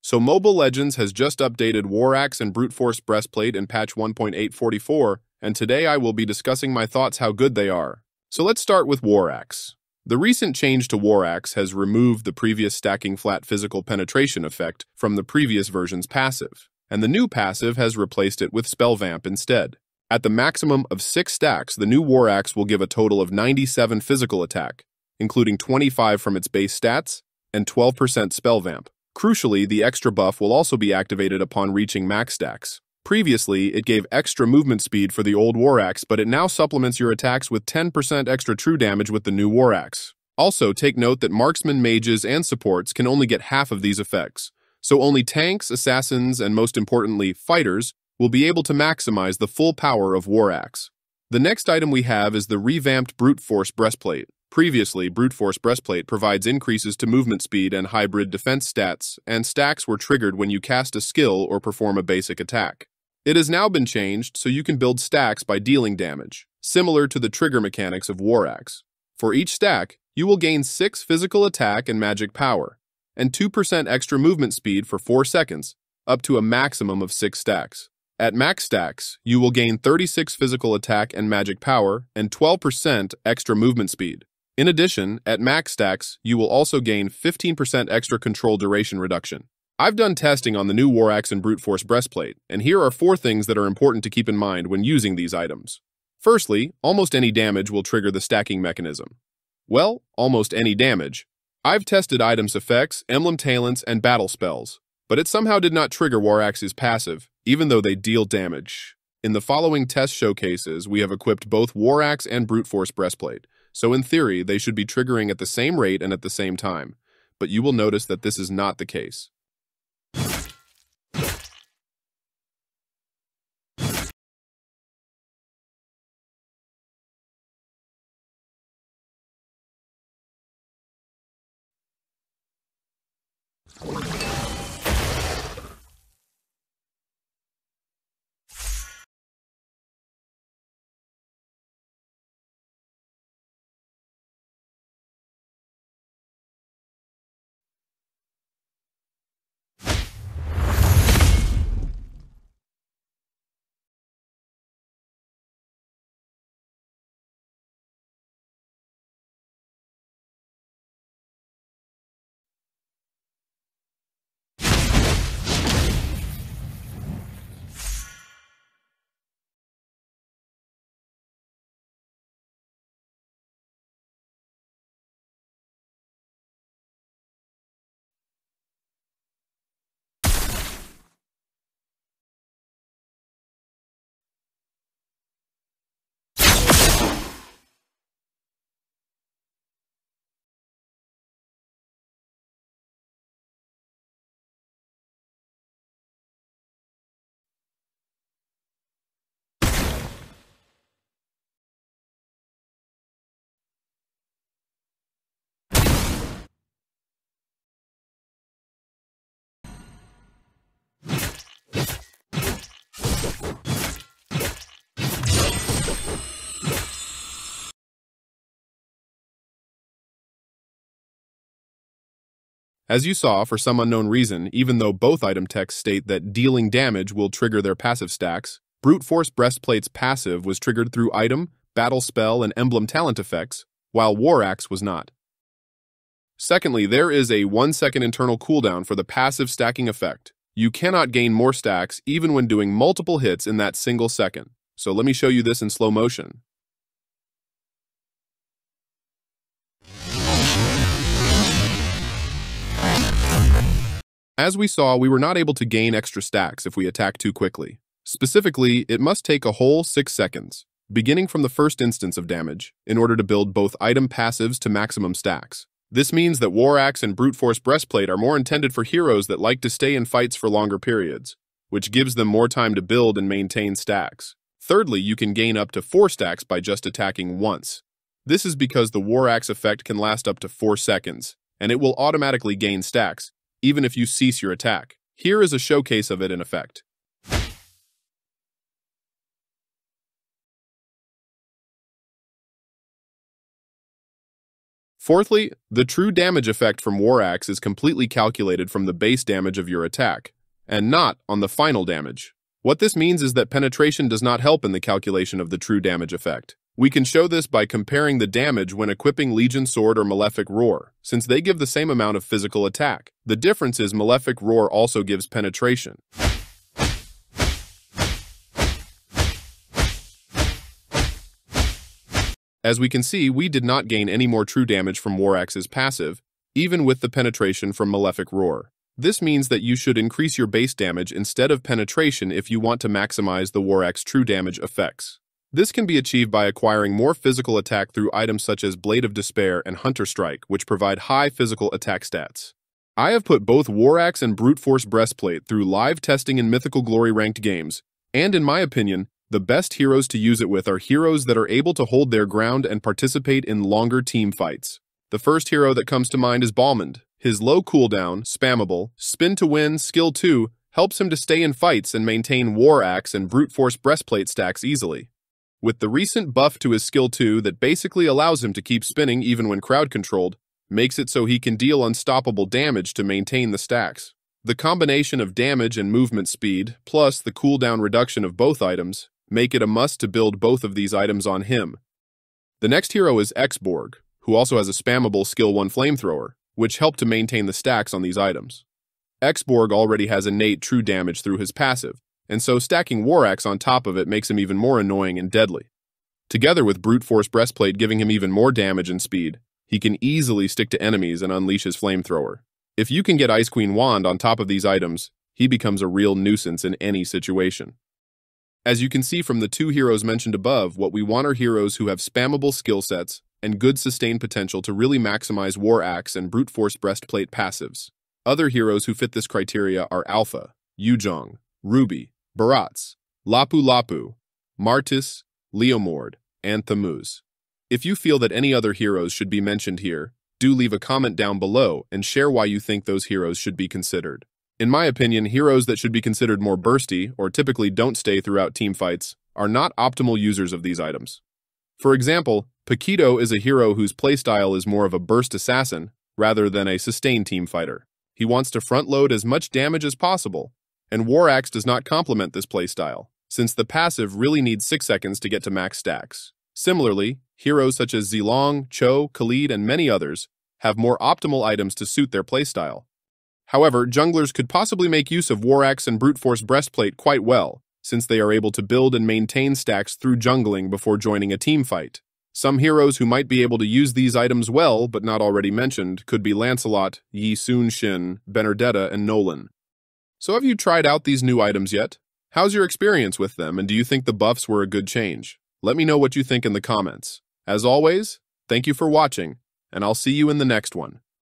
So Mobile Legends has just updated War Axe and Brute Force Breastplate in patch 1.844, and today I will be discussing my thoughts how good they are. So let's start with War Axe. The recent change to War Axe has removed the previous stacking flat physical penetration effect from the previous version's passive, and the new passive has replaced it with Spell Vamp instead. At the maximum of 6 stacks, the new War Axe will give a total of 97 physical attack, including 25 from its base stats and 12% Spell Vamp. Crucially, the extra buff will also be activated upon reaching max stacks. Previously, it gave extra movement speed for the old War Axe, but it now supplements your attacks with 10% extra true damage with the new War Axe. Also, take note that marksmen, mages, and supports can only get half of these effects, so only tanks, assassins, and most importantly, fighters will be able to maximize the full power of War Axe. The next item we have is the revamped Brute Force Breastplate. Previously, Brute Force Breastplate provides increases to movement speed and hybrid defense stats, and stacks were triggered when you cast a skill or perform a basic attack. It has now been changed so you can build stacks by dealing damage, similar to the trigger mechanics of War Axe. For each stack, you will gain 6 physical attack and magic power, and 2% extra movement speed for 4 seconds, up to a maximum of 6 stacks. At max stacks, you will gain 36 physical attack and magic power, and 12% extra movement speed. In addition, at max stacks, you will also gain 15% extra control duration reduction. I've done testing on the new War Axe and Brute Force Breastplate, and here are 4 things that are important to keep in mind when using these items. Firstly, almost any damage will trigger the stacking mechanism. Well, almost any damage. I've tested items' effects, emblem talents, and battle spells, but it somehow did not trigger War Axe's passive, even though they deal damage. In the following test showcases, we have equipped both War Axe and Brute Force Breastplate, so in theory, they should be triggering at the same rate and at the same time, but you will notice that this is not the case. As you saw, for some unknown reason, even though both item texts state that dealing damage will trigger their passive stacks, Brute Force Breastplate's passive was triggered through item, battle spell, and emblem talent effects, while War Axe was not. Secondly, there is a 1-second internal cooldown for the passive stacking effect. You cannot gain more stacks even when doing multiple hits in that single second. So let me show you this in slow motion. As we saw, we were not able to gain extra stacks if we attack too quickly. Specifically, it must take a whole 6 seconds, beginning from the first instance of damage, in order to build both item passives to maximum stacks. This means that War Axe and Brute Force Breastplate are more intended for heroes that like to stay in fights for longer periods, which gives them more time to build and maintain stacks. Thirdly, you can gain up to 4 stacks by just attacking once. This is because the War Axe effect can last up to 4 seconds, and it will automatically gain stacks, even if you cease your attack. Here is a showcase of it in effect. Fourthly, the true damage effect from War Axe is completely calculated from the base damage of your attack, and not on the final damage. What this means is that penetration does not help in the calculation of the true damage effect. We can show this by comparing the damage when equipping Legion Sword or Malefic Roar, since they give the same amount of physical attack. The difference is Malefic Roar also gives penetration. As we can see, we did not gain any more true damage from War Axe's passive, even with the penetration from Malefic Roar. This means that you should increase your base damage instead of penetration if you want to maximize the War Axe true damage effects. This can be achieved by acquiring more physical attack through items such as Blade of Despair and Hunter Strike, which provide high physical attack stats. I have put both War Axe and Brute Force Breastplate through live testing in Mythical Glory ranked games, and in my opinion, the best heroes to use it with are heroes that are able to hold their ground and participate in longer team fights. The first hero that comes to mind is Balmond. His low cooldown, spammable, spin to win, skill 2 helps him to stay in fights and maintain War Axe and Brute Force Breastplate stacks easily. With the recent buff to his skill 2 that basically allows him to keep spinning even when crowd controlled, makes it so he can deal unstoppable damage to maintain the stacks. The combination of damage and movement speed, plus the cooldown reduction of both items, make it a must to build both of these items on him. The next hero is Exborg, who also has a spammable skill 1 flamethrower, which help to maintain the stacks on these items. Exborg already has innate true damage through his passive, and so stacking War Axe on top of it makes him even more annoying and deadly. Together with Brute Force Breastplate giving him even more damage and speed, he can easily stick to enemies and unleash his flamethrower. If you can get Ice Queen Wand on top of these items, he becomes a real nuisance in any situation. As you can see from the two heroes mentioned above, what we want are heroes who have spammable skill sets and good sustained potential to really maximize War Axe and Brute Force Breastplate passives. Other heroes who fit this criteria are Alpha, Yuzhong, Ruby, Barats, Lapu Lapu, Martis, Leomord, and Thamuz. If you feel that any other heroes should be mentioned here, do leave a comment down below and share why you think those heroes should be considered. In my opinion, heroes that should be considered more bursty, or typically don't stay throughout team fights, are not optimal users of these items. For example, Paquito is a hero whose playstyle is more of a burst assassin, rather than a sustained team fighter. He wants to front-load as much damage as possible, and War Axe does not complement this playstyle, since the passive really needs 6 seconds to get to max stacks. Similarly, heroes such as Zilong, Cho, Khalid, and many others have more optimal items to suit their playstyle. However, junglers could possibly make use of War Axe and Brute Force Breastplate quite well, since they are able to build and maintain stacks through jungling before joining a team fight. Some heroes who might be able to use these items well, but not already mentioned, could be Lancelot, Yi Sun-shin, Benedetta, and Nolan. So have you tried out these new items yet? How's your experience with them, and do you think the buffs were a good change? Let me know what you think in the comments. As always, thank you for watching, and I'll see you in the next one.